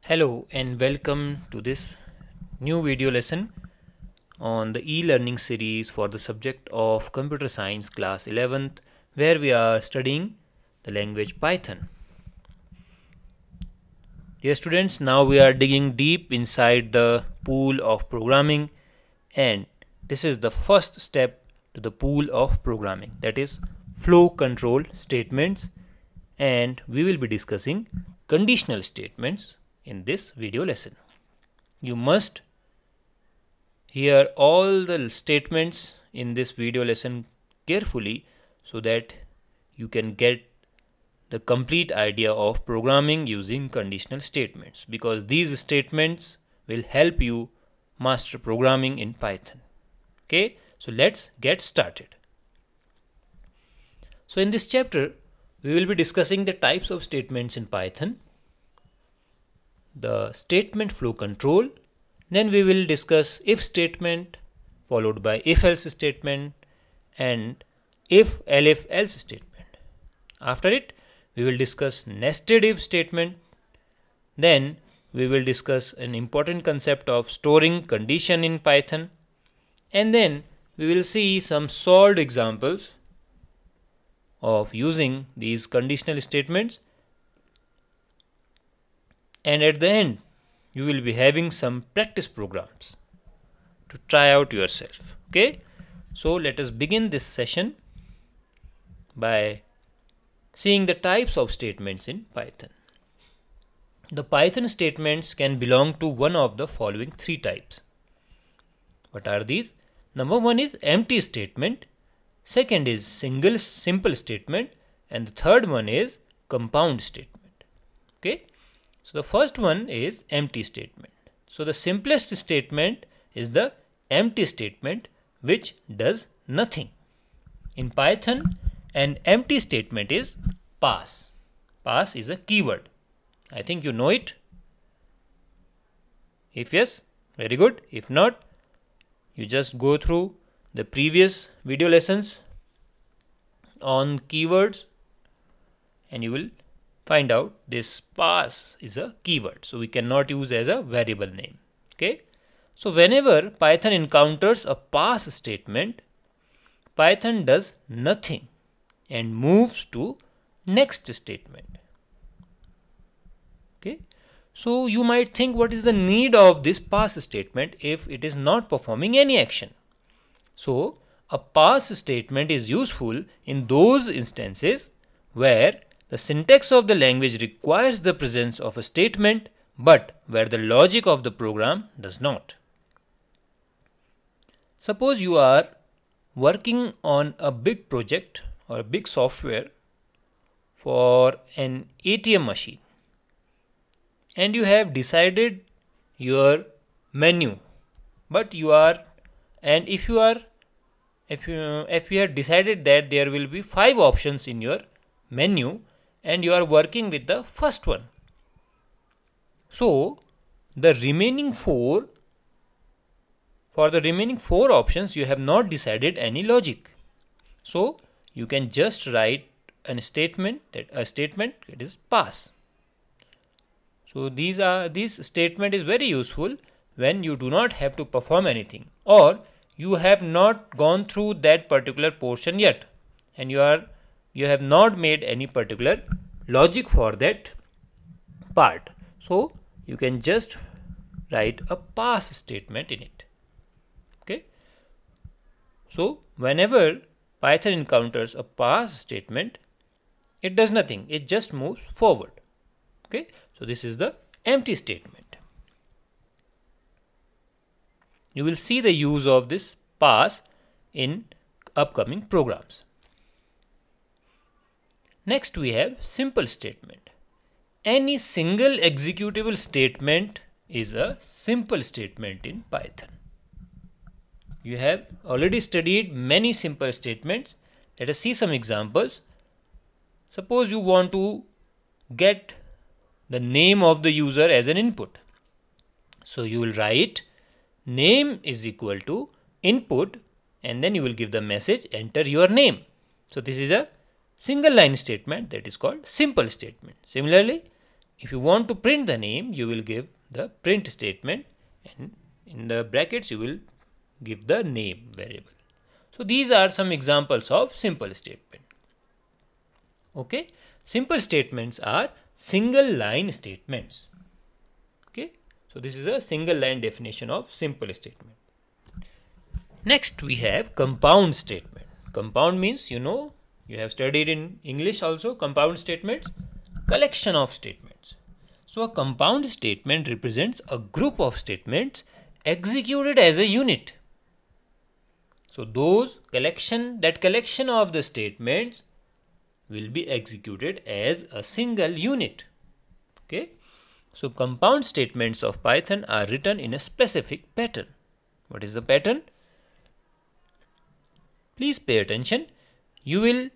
Hello and welcome to this new video lesson on the e-learning series for the subject of Computer Science class 11th, where we are studying the language Python. Dear students, now we are digging deep inside the pool of programming, and this is the first step to the pool of programming, that is flow control statements, and we will be discussing conditional statements in this video lesson. You must hear all the statements in this video lesson carefully so that you can get the complete idea of programming using conditional statements, because these statements will help you master programming in Python. Okay, so let's get started. So in this chapter we will be discussing the types of statements in Python, the statement flow control, then we will discuss if statement followed by if else statement and if elif else statement. After it we will discuss nested if statement, then we will discuss an important concept of storing condition in Python, and then we will see some solved examples of using these conditional statements, and at the end you will be having some practice programs to try out yourself. Okay, so let us begin this session by seeing the types of statements in Python. The Python statements can belong to one of the following three types. What are these? Number one is empty statement, second is simple statement, and the third one is compound statement. Okay, so the first one is empty statement. So the simplest statement is the empty statement, which does nothing. In Python, an empty statement is pass. Pass is a keyword. I think you know it. If yes, very good. If not, you just go through the previous video lessons on keywords and you will find out this pass is a keyword, so we cannot use as a variable name. Okay, so whenever Python encounters a pass statement, Python does nothing and moves to next statement. Okay, so you might think, what is the need of this pass statement if it is not performing any action? So a pass statement is useful in those instances where the syntax of the language requires the presence of a statement, but where the logic of the program does not. Suppose you are working on a big project or a big software for an ATM machine, and you have decided your menu, but you are, and if you have decided that there will be 5 options in your menu and you are working with the first one, so the remaining 4, for the remaining 4 options you have not decided any logic, so you can just write a statement that is pass. So this statement is very useful when you do not have to perform anything, or you have not gone through that particular portion yet and you have not made any particular logic for that part, so you can just write a pass statement in it. Okay, so whenever Python encounters a pass statement, it does nothing, it just moves forward. Okay, so this is the empty statement. You will see the use of this pass in upcoming programs. Next we have simple statement. Any single executable statement is a simple statement in Python. You have already studied many simple statements. Let us see some examples. Suppose you want to get the name of the user as an input. So you will write name is equal to input, and then you will give the message enter your name. So this is a single line statement that is called simple statement. Similarly, If you want to print the name, you will give the print statement, and in the brackets you will give the name variable. So these are some examples of simple statement. Okay, simple statements are single line statements. Okay, so this is a single line definition of simple statement. Next we have compound statement. Compound means, you have studied in English also, compound statements, collection of statements. So a compound statement represents a group of statements executed as a unit. So that collection of the statements will be executed as a single unit. Okay, so compound statements of Python are written in a specific pattern. What is the pattern? Please pay attention. You will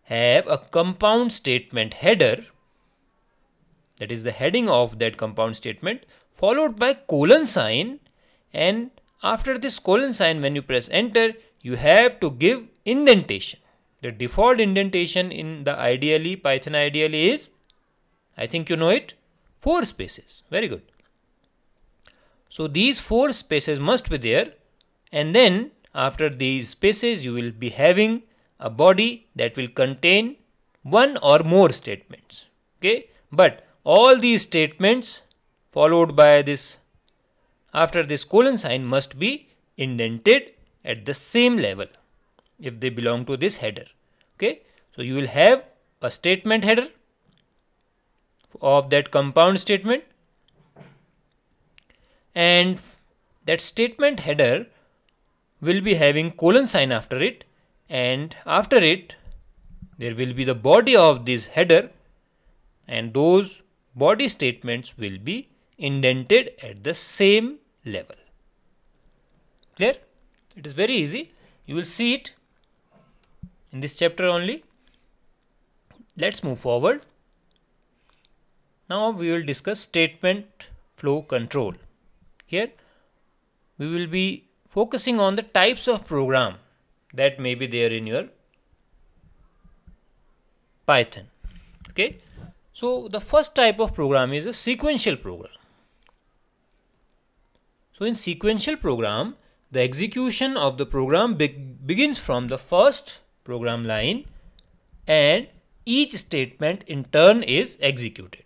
have a compound statement header, that is the heading of that compound statement, followed by colon sign, and after this colon sign, when you press enter, you have to give indentation. The default indentation in the Python IDLE is, I think you know it, 4 spaces. Very good. So these 4 spaces must be there, and then after these spaces you will be having a body that will contain one or more statements. Okay, but all these statements followed by this, after this colon sign, must be indented at the same level if they belong to this header. Okay, so you will have a statement header of that compound statement, and that statement header will be having colon sign after it, and after it there will be the body of this header, and those body statements will be indented at the same level. Clear? It is very easy. You will see it in this chapter only. Let's move forward. Now we will discuss statement flow control. Here we will be focusing on the types of program that may be there in your Python. Okay, so the first type of program is a sequential program. So in sequential program, the execution of the program begins from the first program line, and each statement in turn is executed.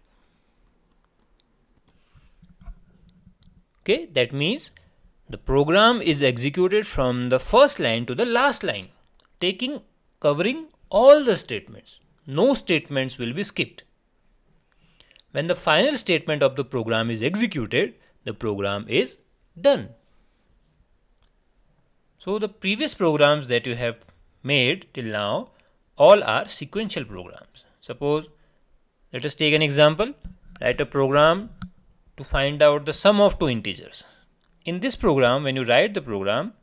Okay, that means the program is executed from the first line to the last line, covering all the statements. No statements will be skipped. When the final statement of the program is executed, the program is done. So the previous programs that you have made till now, all are sequential programs. Suppose, let us take an example. Write a program to find out the sum of two integers. In this program, when you write the program,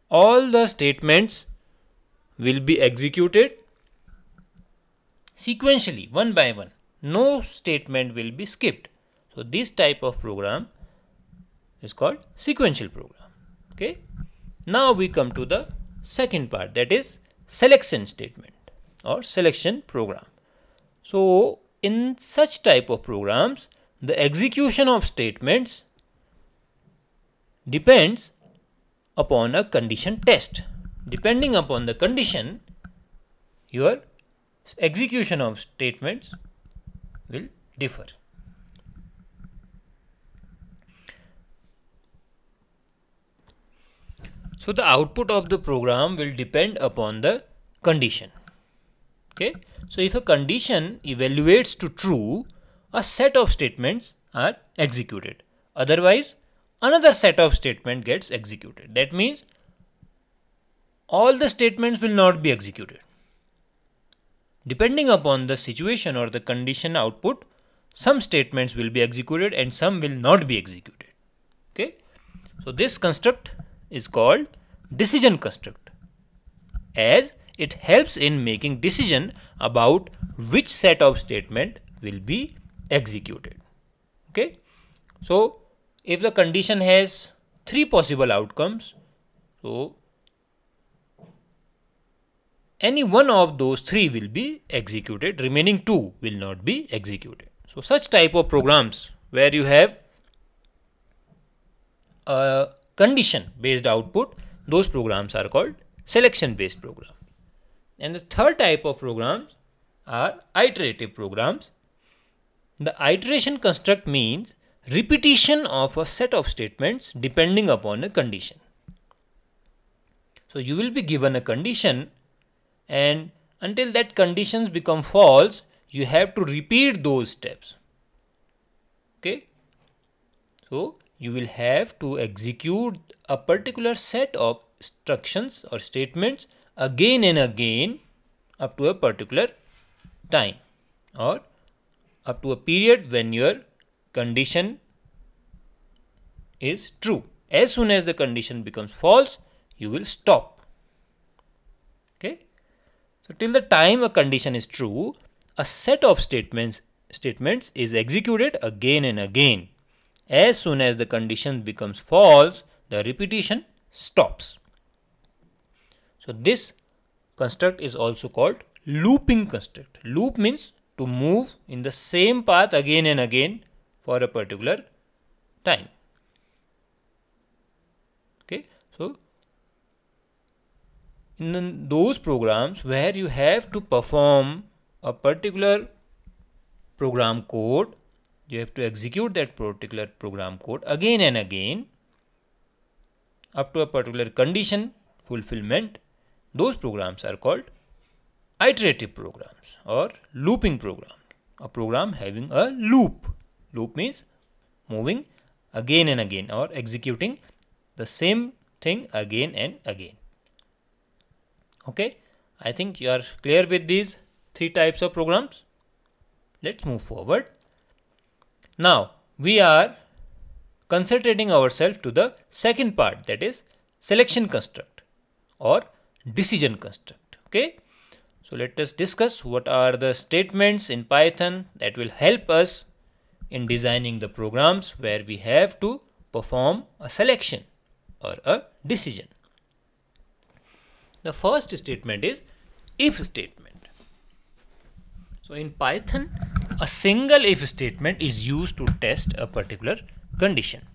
all the statements will be executed sequentially, one by one. No statement will be skipped. So this type of program is called sequential program. Okay. Now we come to the second part, that is selection statement or selection program. So in such type of programs, the execution of statements depends upon a condition test. Depending upon the condition, your execution of statements will differ. So the output of the program will depend upon the condition. Okay, so if a condition evaluates to true, a set of statements are executed. Otherwise, another set of statement gets executed. That means all the statements will not be executed. Depending upon the situation or the condition output, some statements will be executed and some will not be executed. Okay, so this construct is called decision construct, as it helps in making decision about which set of statement will be executed. Okay, so if the condition has 3 possible outcomes, so any one of those 3 will be executed, remaining 2 will not be executed. So such type of programs where you have a condition based output, those programs are called selection based programs. And the third type of programs are iterative programs. The iteration construct means repetition of a set of statements depending upon a condition. So you will be given a condition, and until that conditions become false, you have to repeat those steps. Okay. So you will have to execute a particular set of instructions or statements again and again up to a particular time or up to a period when your condition is true. As soon as the condition becomes false, you will stop. Okay. So till the time a condition is true, a set of statements is executed again and again. As soon as the condition becomes false, the repetition stops. So this construct is also called looping construct. Loop means to move in the same path again and again for a particular time. Okay. So in those programs where you have to perform a particular program code, you have to execute that particular program code again and again up to a particular condition fulfillment. Those programs are called iterative programs or looping programs. A program having a loop. Loop means moving again and again or executing the same thing again and again. Okay, I think you are clear with these three types of programs. Let's move forward. Now we are concentrating ourselves to the second part, that is selection construct or decision construct. Okay, so let us discuss what are the statements in Python that will help us in designing the programs where we have to perform a selection or a decision. The first statement is if statement. So in Python, a single if statement is used to test a particular condition.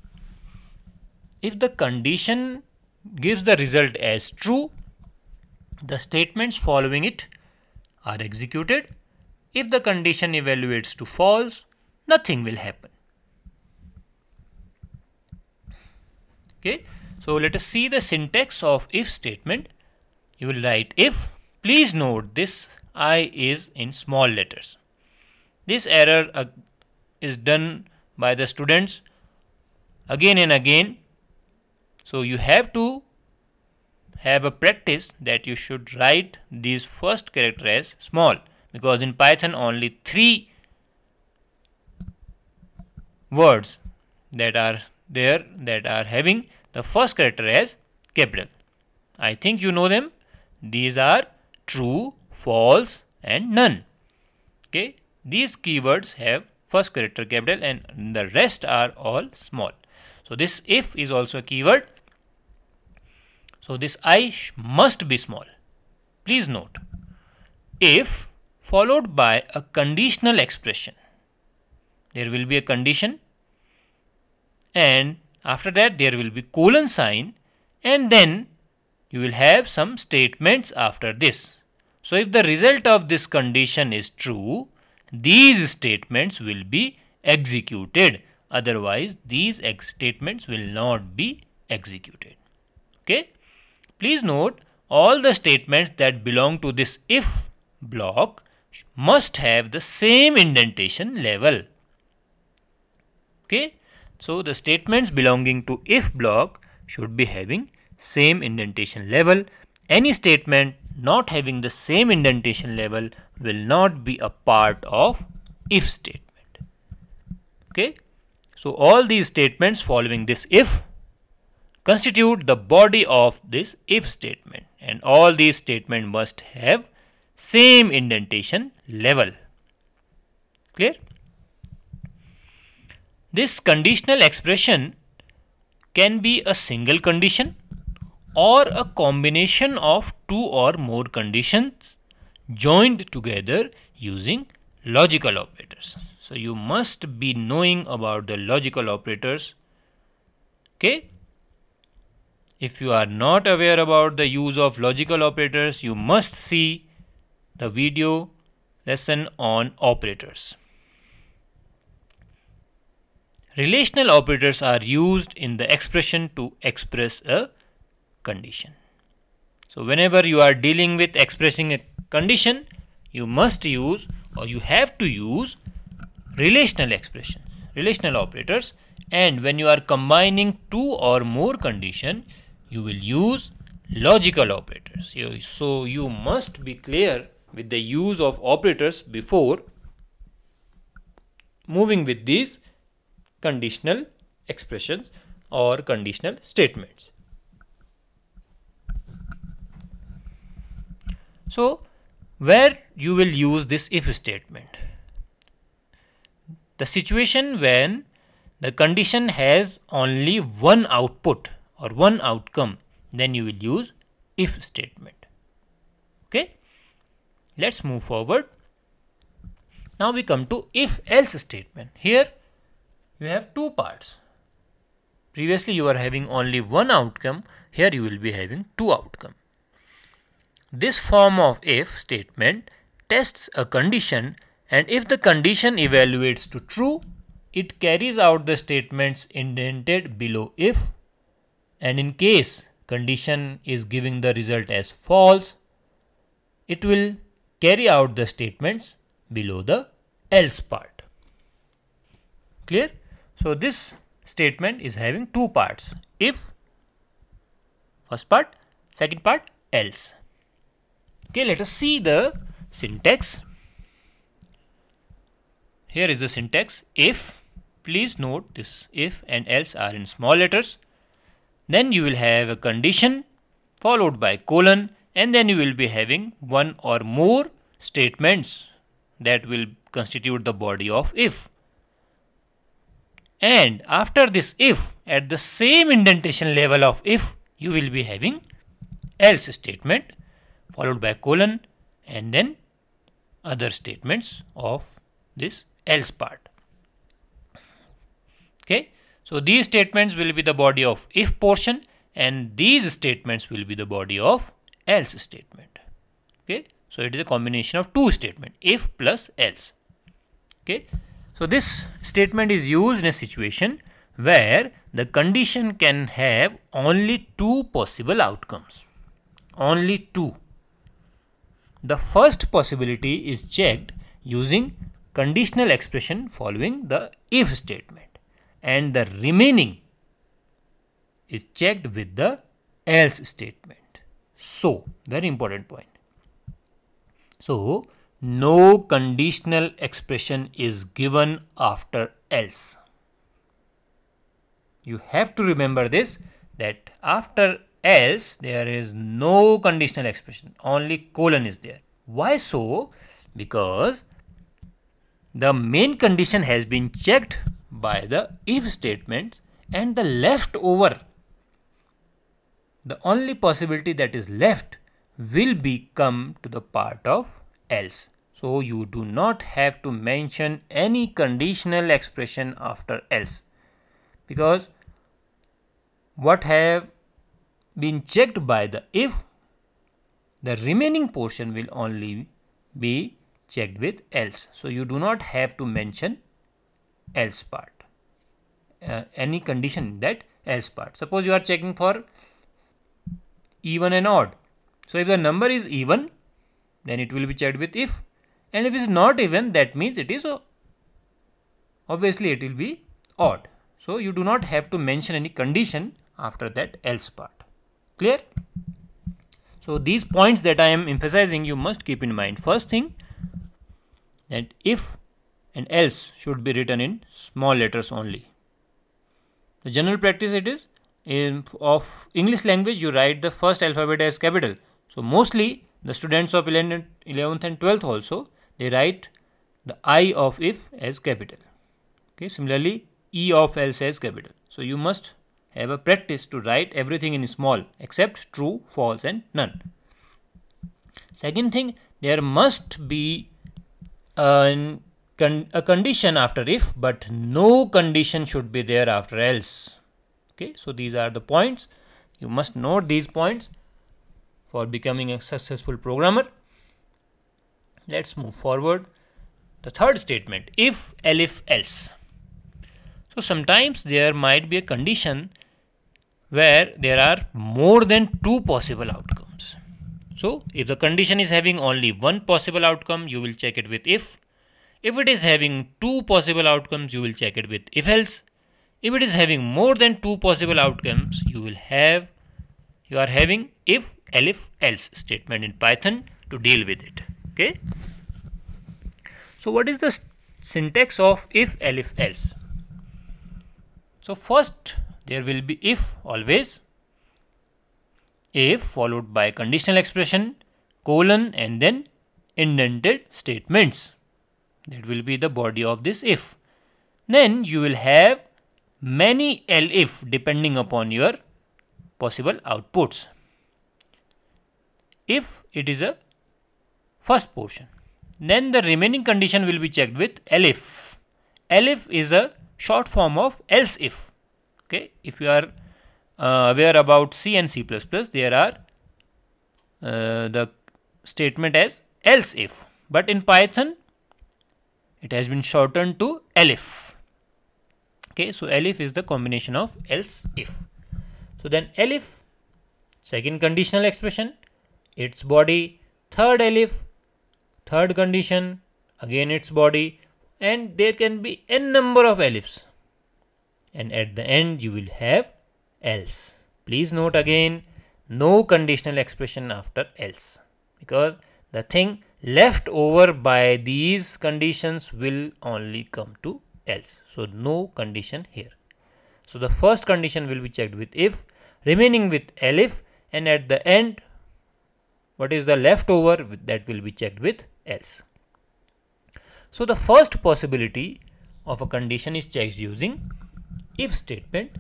If the condition gives the result as true, the statements following it are executed. If the condition evaluates to false, nothing will happen. Okay, so let us see the syntax of if statement. You will write if. Please note this I is in small letters. This error is done by the students again and again. So you have to have a practice that you should write these first character as small, because in Python only 3 words that are there that are having the first character as capital. I think you know them. These are true, false and none. Okay, these keywords have first character capital and the rest are all small. So this if is also a keyword. So this I must be small. Please note, if followed by a conditional expression, there will be a condition and after that there will be colon sign and then you will have some statements after this. So if the result of this condition is true, these statements will be executed. Otherwise, these statements will not be executed. Okay. Please note, all the statements that belong to this if block must have the same indentation level. Okay. So the statements belonging to if block should be having same indentation level. Any statement not having the same indentation level will not be a part of if statement. Okay. So all these statements following this if constitute the body of this if statement, and all these statements must have same indentation level. Clear? This conditional expression can be a single condition or a combination of 2 or more conditions joined together using logical operators. So you must be knowing about the logical operators. Okay. If you are not aware about the use of logical operators, you must see the video lesson on operators. Relational operators are used in the expression to express a condition. So whenever you are dealing with expressing a condition, you must use or you have to use relational expressions, relational operators, and when you are combining two or more conditions, you will use logical operators. So you must be clear with the use of operators before moving with these conditional expressions or conditional statements. So where you will use this if statement? The situation when the condition has only one output or one outcome, then you will use if statement. Okay, let's move forward. Now we come to if else statement. Here you have two parts. Previously you are having only one outcome, here you will be having two outcomes. This form of if statement tests a condition, and if the condition evaluates to true, it carries out the statements indented below if, and in case condition is giving the result as false, it will carry out the statements below the else part. Clear? So this statement is having two parts, if first part, second part else. Okay, let us see the syntax. Here is the syntax. If, please note this if and else are in small letters. Then you will have a condition followed by colon, and then you will be having one or more statements that will constitute the body of if. And after this if, at the same indentation level of if, you will be having else statement followed by colon and then other statements of this else part. Okay, so these statements will be the body of if portion, and these statements will be the body of else statement. Okay, so it is a combination of two statements, if plus else. Okay, so this statement is used in a situation where the condition can have only two possible outcomes, only two. The first possibility is checked using conditional expression following the if statement, and the remaining is checked with the else statement. So, very important point. So, no conditional expression is given after else. You have to remember this, that after else there is no conditional expression, only colon is there. Why so? Because the main condition has been checked by the if statements, and the leftover, the only possibility that is left will become to the part of else. So you do not have to mention any conditional expression after else, because what have been checked by the if, the remaining portion will only be checked with else. So you do not have to mention else part, any condition in that else part. Suppose you are checking for even and odd. So if the number is even, then it will be checked with if, and if it is not even, that means it is obviously it will be odd. So you do not have to mention any condition after that else part. Clear? So these points that I am emphasizing, you must keep in mind. First thing, that if and else should be written in small letters only. The general practice it is, of English language, you write the first alphabet as capital. So mostly the students of 11th and 12th also, they write the I of if as capital. Okay, similarly E of else as capital. So you must have a practice to write everything in small except true, false and none. Second thing, there must be an a condition after if, but no condition should be there after else. Okay, so these are the points. You must note these points for becoming a successful programmer. Let's move forward. The third statement, if, elif, else. So sometimes there might be a condition where there are more than two possible outcomes. So if the condition is having only one possible outcome, you will check it with if. If it is having two possible outcomes, you will check it with if else. If it is having more than two possible outcomes, you are having if, elif, else statement in Python to deal with it. Okay. So what is the syntax of if, elif, else? So first there will be if always, if followed by conditional expression, colon, and then indented statements. That will be the body of this if. Then you will have many elif depending upon your possible outputs. If it is a first portion, then the remaining condition will be checked with elif. Elif is a short form of else if. Okay, if you are aware about C and C++, there are the statement as else if, but in Python it has been shortened to elif. Okay, so elif is the combination of else if. So then elif, second conditional expression, its body, third elif, third condition, again its body, and there can be n number of elifs, and at the end you will have else. Please note again, no conditional expression after else, because the thing left over by these conditions will only come to else. So no condition here. So the first condition will be checked with if, remaining with elif, and at the end what is the leftover, that will be checked with else. So the first possibility of a condition is checked using if statement.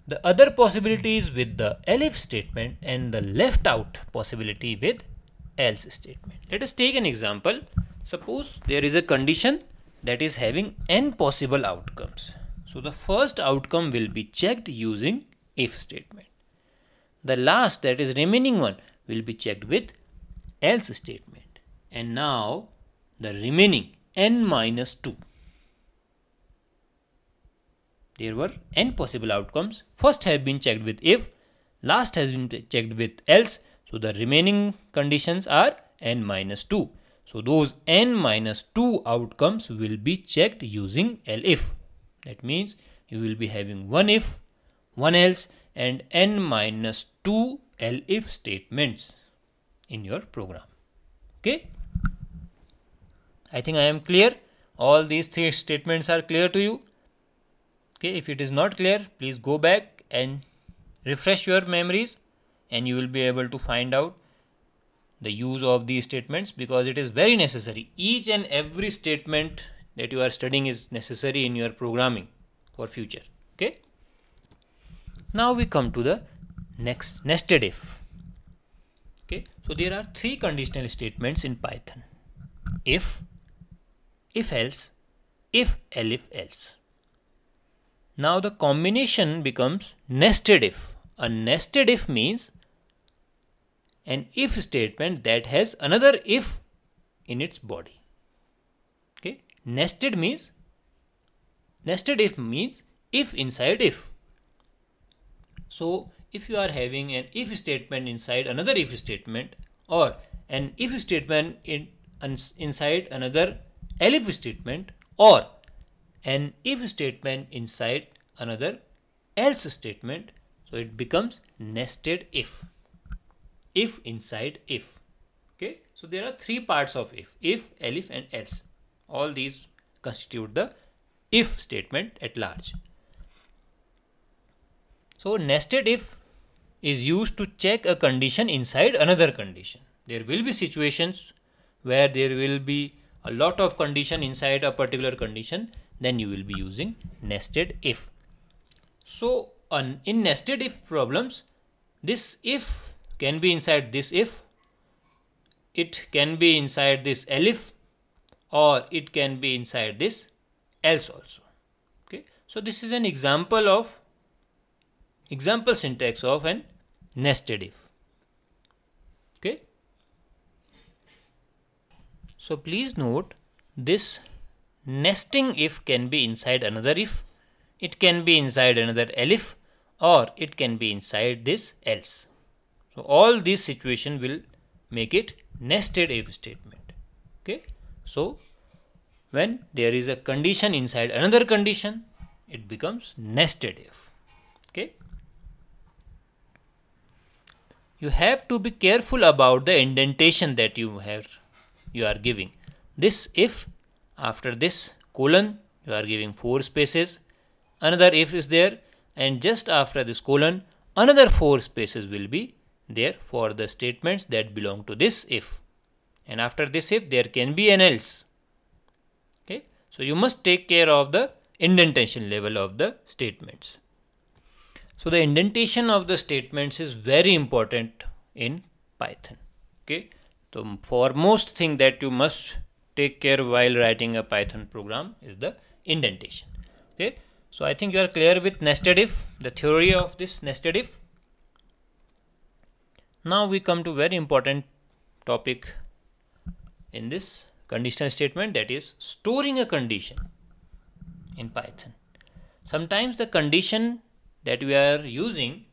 The other possibility is with the elif statement, and the left out possibility with else statement. Let us take an example. Suppose there is a condition that is having n possible outcomes. So the first outcome will be checked using if statement. The last, that is remaining one, will be checked with else statement. And now the remaining n minus 2. There were n possible outcomes. First have been checked with if, last has been checked with else. So the remaining conditions are n minus 2. So those n minus 2 outcomes will be checked using elif. That means you will be having one if, one else, and n minus 2 elif statements in your program. Okay. I think I am clear. All these three statements are clear to you. Okay, if it is not clear, please go back and refresh your memories, and you will be able to find out the use of these statements, because it is very necessary. Each and every statement that you are studying is necessary in your programming for future. Okay. Now we come to the next, nested if. Okay, so there are three conditional statements in Python: if else, if, elif, else. Now the combination becomes nested if. A nested if means an if statement that has another if in its body. Okay, nested if means if inside if. So if you are having an if statement inside another if statement, or an if statement inside another elif statement, or an if statement inside another else statement, so it becomes nested if inside if. Okay, so there are three parts of if, elif, and else. All these constitute the if statement at large. So nested if is used to check a condition inside another condition. There will be situations where there will be a lot of condition inside a particular condition, then you will be using nested if. So in nested if problems, this if can be inside this if, it can be inside this elif, or it can be inside this else also. Okay, so this is an example syntax of an nested if. Okay, so please note, this nesting if can be inside another if, it can be inside another elif, or it can be inside this else. So all these situation will make it nested if statement. Okay, so when there is a condition inside another condition, it becomes nested if. Okay, you have to be careful about the indentation that you are giving. This if, after this colon you are giving 4 spaces, another if is there, and just after this colon another 4 spaces will be there for the statements that belong to this if, and after this if there can be an else. Okay, so you must take care of the indentation level of the statements. So the indentation of the statements is very important in Python. Okay, so foremost thing that you must take care while writing a Python program is the indentation. Okay, so I think you are clear with nested if, the theory of this nested if. Now we come to very important topic in this conditional statement, that is storing a condition in Python. Sometimes the condition that we are using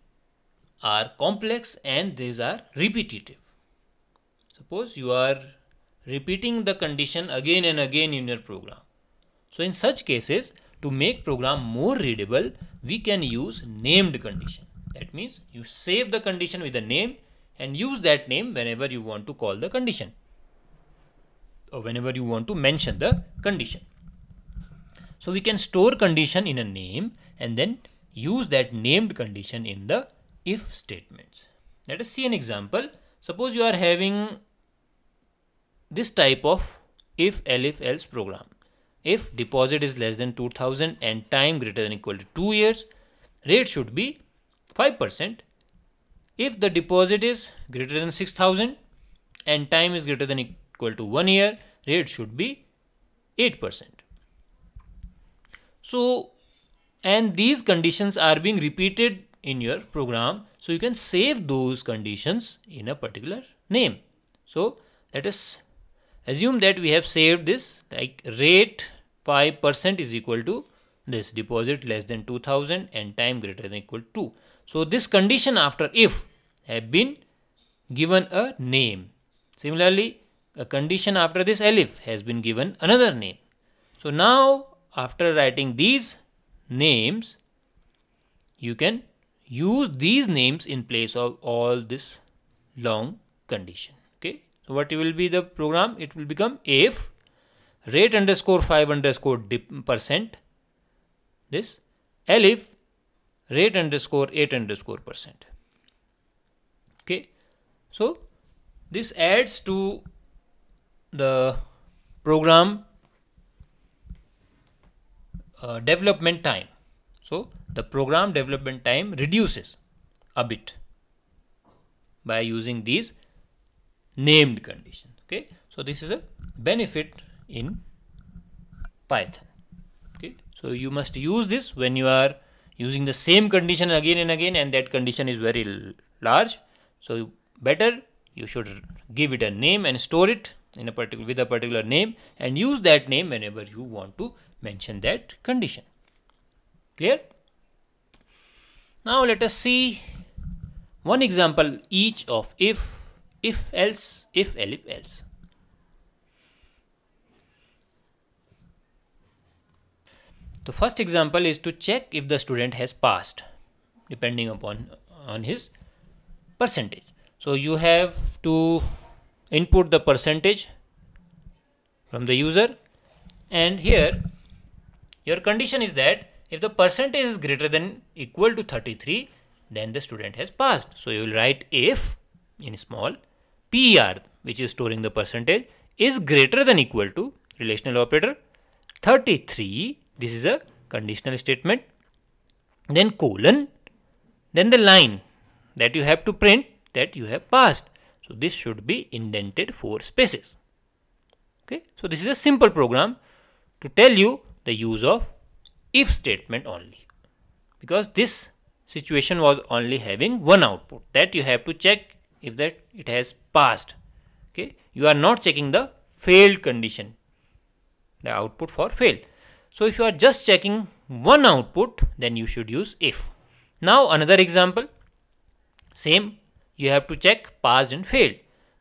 are complex and these are repetitive. Suppose you are repeating the condition again and again in your program. So in such cases, to make program more readable, we can use named condition. That means you save the condition with a name and use that name whenever you want to call the condition, or whenever you want to mention the condition. So we can store condition in a name and then use that named condition in the if statements. Let us see an example. Suppose you are having this type of if elif else program. If deposit is less than 2000 and time greater than equal to 2 years, rate should be 5%. If the deposit is greater than 6000 and time is greater than equal to 1 year, rate should be 8%. So, and these conditions are being repeated in your program, so you can save those conditions in a particular name. So let us assume that we have saved this, like rate 5% is equal to this, deposit less than 2000 and time greater than equal to 2. So this condition after if have been given a name. Similarly, a condition after this elif has been given another name. So now after writing these names, you can use these names in place of all this long condition. Okay, so what will be the program? It will become if rate underscore 5 underscore percent, this elif rate underscore 8 underscore percent. Okay, so this adds to the program development time. So the program development time reduces a bit by using these named conditions. Okay, so this is a benefit in Python. Okay, so you must use this when you are using the same condition again and again, and that condition is very large. So better you should give it a name and store it in a particular with a particular name, and use that name whenever you want to mention that condition. Clear? Now let us see one example each of if else, if elif else. The first example is to check if the student has passed depending upon his percentage. So you have to input the percentage from the user, and here your condition is that if the percentage is greater than equal to 33, then the student has passed. So you will write if in small per, which is storing the percentage, is greater than equal to relational operator 33. This is a conditional statement. Then colon, then the line that you have to print that you have passed. So this should be indented 4 spaces. Okay, so this is a simple program to tell you the use of if statement only, because this situation was only having one output that you have to check if that it has passed. Okay, you are not checking the failed condition, the output for fail. So if you are just checking one output, then you should use if. Now another example, same, you have to check passed and failed.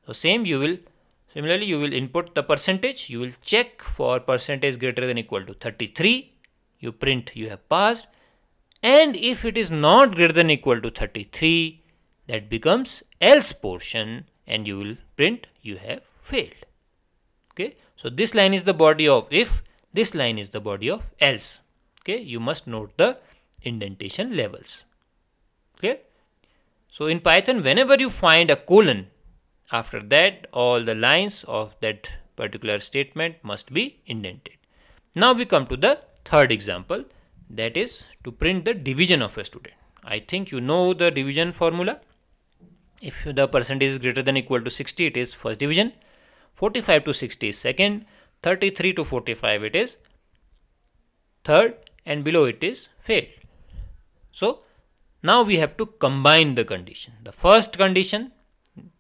So similarly you will input the percentage, you will check for percentage greater than equal to 33, you print you have passed, and if it is not greater than equal to 33, that becomes else portion and you will print you have failed. Okay, so this line is the body of if, this line is the body of else. Okay, you must note the indentation levels. Clear? So in Python, whenever you find a colon, after that all the lines of that particular statement must be indented. Now we come to the third example, that is to print the division of a student. I think you know the division formula. If the percentage is greater than equal to 60, it is first division, 45 to 60 is second, 33 to 45 it is third, and below it is failed. So now we have to combine the condition. The first condition,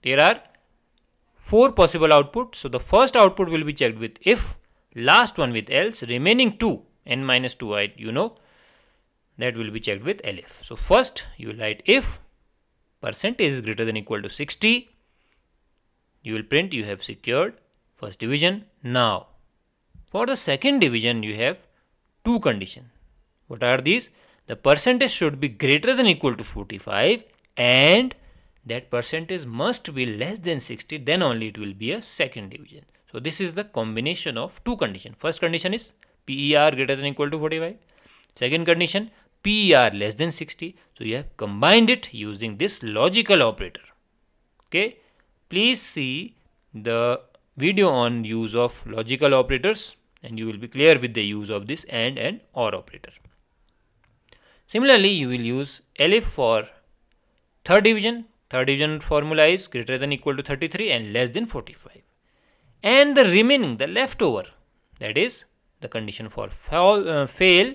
there are 4 possible outputs. So the first output will be checked with if, last one with else, remaining 2, n minus 2 you know, that will be checked with elif. So first you will write if percentage is greater than equal to 60, you will print you have secured first division. Now for the second division you have 2 conditions. What are these? The percentage should be greater than equal to 45 and that percentage must be less than 60, then only it will be a second division. So this is the combination of 2 conditions. First condition is PER greater than equal to 45. Second condition, PER less than 60. So you have combined it using this logical operator. Okay, please see the video on use of logical operators and you will be clear with the use of this and or operator. Similarly, you will use elif for third division. Third division formula is greater than equal to 33 and less than 45. And the remaining, the leftover, that is the condition for fail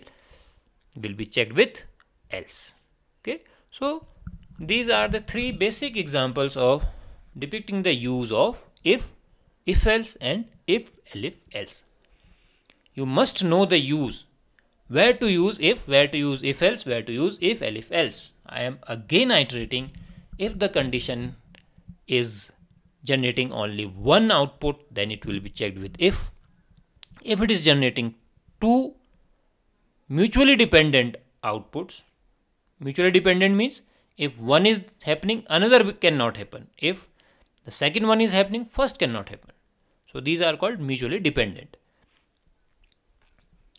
will be checked with else. Okay, so these are the 3 basic examples of depicting the use of if else and if elif else. You must know the use, where to use if, where to use if else, where to use if elif else. I am again iterating, if the condition is generating only one output, then it will be checked with if. If it is generating 2 mutually dependent outputs, mutually dependent means if one is happening, another cannot happen. If the second one is happening, first cannot happen. So these are called mutually dependent.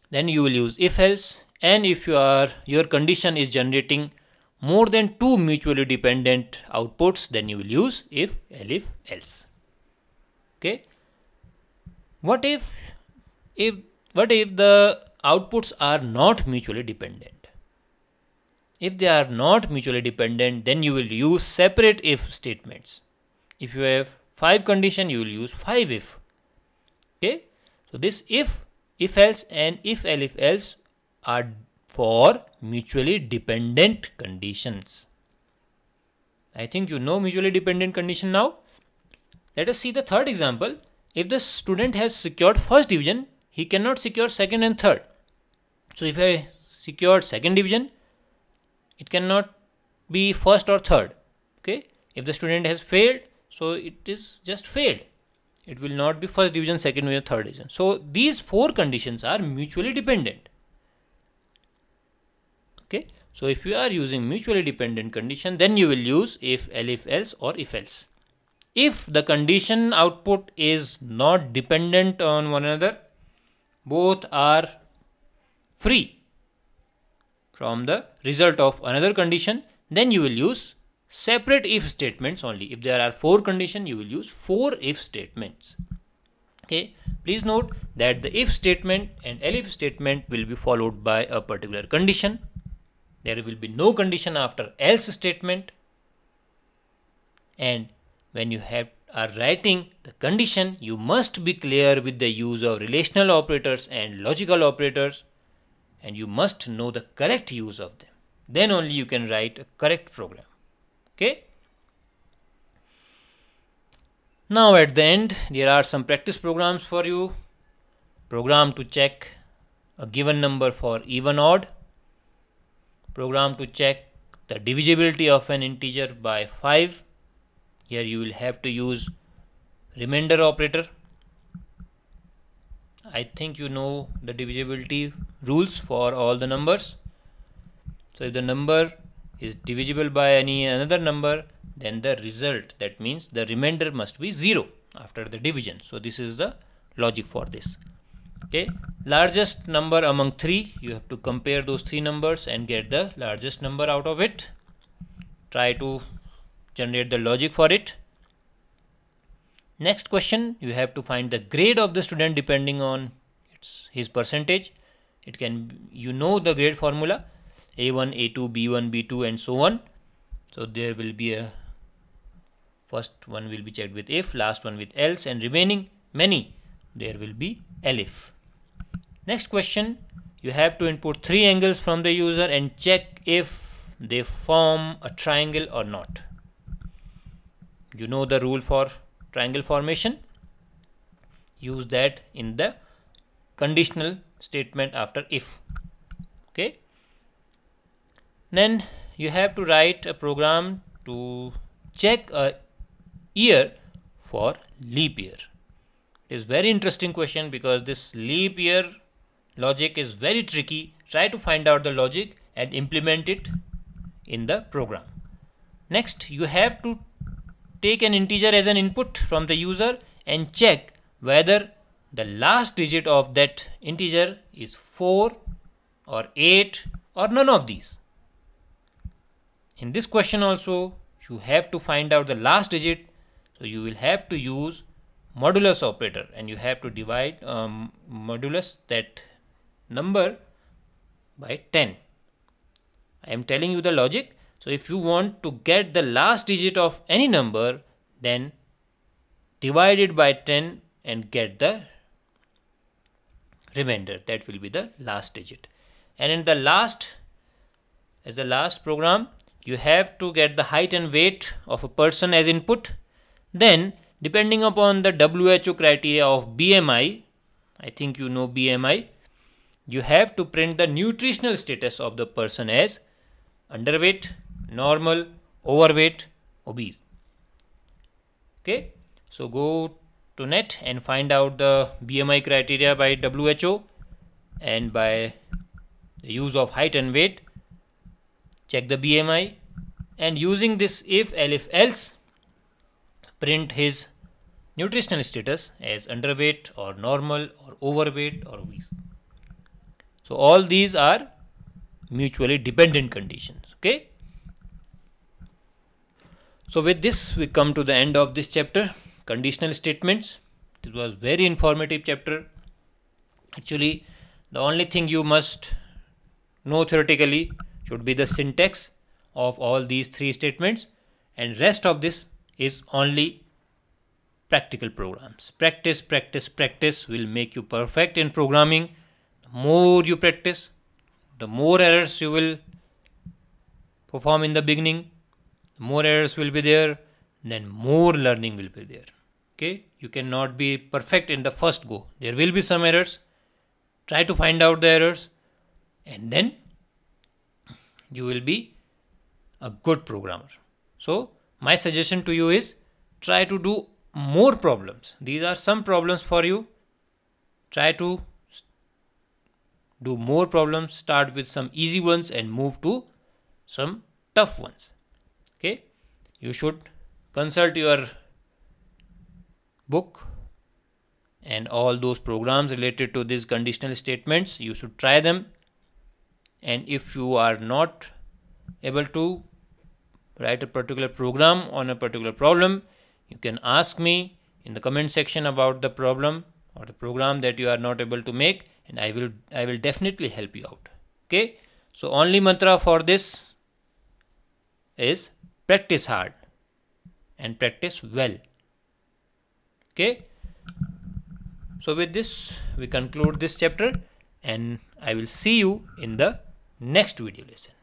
Then you will use if else, and if your condition is generating more than 2 mutually dependent outputs, then you will use if elif else. Okay, what if the outputs are not mutually dependent? If they are not mutually dependent, then you will use separate if statements. If you have 5 conditions, you will use 5 if. Okay, so this if else and if elif else are for mutually dependent conditions. I think you know mutually dependent condition now. Let us see the third example. If the student has secured first division, he cannot secure second and third. So if I secured second division, it cannot be first or third. Okay, if the student has failed, so it is just failed. It will not be first division, second division, third division. So these 4 conditions are mutually dependent. Okay, so if you are using mutually dependent condition, then you will use if elif else or if else. If the condition output is not dependent on one another, both are free from the result of another condition, then you will use separate if statements only. If there are 4 conditions, you will use 4 if statements. Okay, please note that the if statement and elif statement will be followed by a particular condition. There will be no condition after else statement, and when you have are writing the condition, you must be clear with the use of relational operators and logical operators, and you must know the correct use of them. Then only you can write a correct program. Okay. Now at the end, there are some practice programs for you. Program to check a given number for even odd. Program to check the divisibility of an integer by 5. Here you will have to use remainder operator. I think you know the divisibility rules for all the numbers. So if the number is divisible by any another number, then the result, that means the remainder, must be 0 after the division. So this is the logic for this. Okay, largest number among 3, you have to compare those 3 numbers and get the largest number out of it. Try to generate the logic for it. Next question, you have to find the grade of the student depending on his percentage. It can, you know the grade formula, A1, A2, B1, B2 and so on. So there will be a first one will be checked with if, last one with else, and remaining many there will be elif. Next question, you have to input 3 angles from the user and check if they form a triangle or not. You know the rule for triangle formation. Use that in the conditional statement after if. Okay. Then you have to write a program to check a year for leap year. It is very interesting question because this leap year logic is very tricky. Try to find out the logic and implement it in the program. Next, you have to take an integer as an input from the user and check whether the last digit of that integer is 4 or 8 or none of these. In this question also, you have to find out the last digit. So you will have to use modulus operator and you have to divide modulus that number by 10. I am telling you the logic. So if you want to get the last digit of any number, then divide it by 10 and get the remainder. That will be the last digit. And in the last, as the last program, you have to get the height and weight of a person as input. Then depending upon the WHO criteria of BMI, I think you know BMI, you have to print the nutritional status of the person as underweight, normal, overweight, obese. Okay, so go to net and find out the BMI criteria by WHO, and by the use of height and weight check the BMI, and using this if, elif, else, print his nutritional status as underweight or normal or overweight or obese. So all these are mutually dependent conditions. Okay. So with this we come to the end of this chapter, conditional statements. This was very informative chapter. Actually, the only thing you must know theoretically should be the syntax of all these 3 statements, and rest of this is only practical programs. Practice, practice, practice will make you perfect in programming. The more you practice, the more errors you will perform in the beginning, the more errors will be there, then more learning will be there. Okay, you cannot be perfect in the first go. There will be some errors. Try to find out the errors, and then you will be a good programmer. So my suggestion to you is try to do more problems. These are some problems for you. Try to do more problems. Start with some easy ones and move to some tough ones. Okay, you should consult your book and all those programs related to these conditional statements. You should try them, and if you are not able to write a particular program on a particular problem, you can ask me in the comment section about the problem or the program that you are not able to make, and I will definitely help you out. Okay, so only mantra for this is practice hard and practice well. Okay, so with this we conclude this chapter, and I will see you in the next video lesson.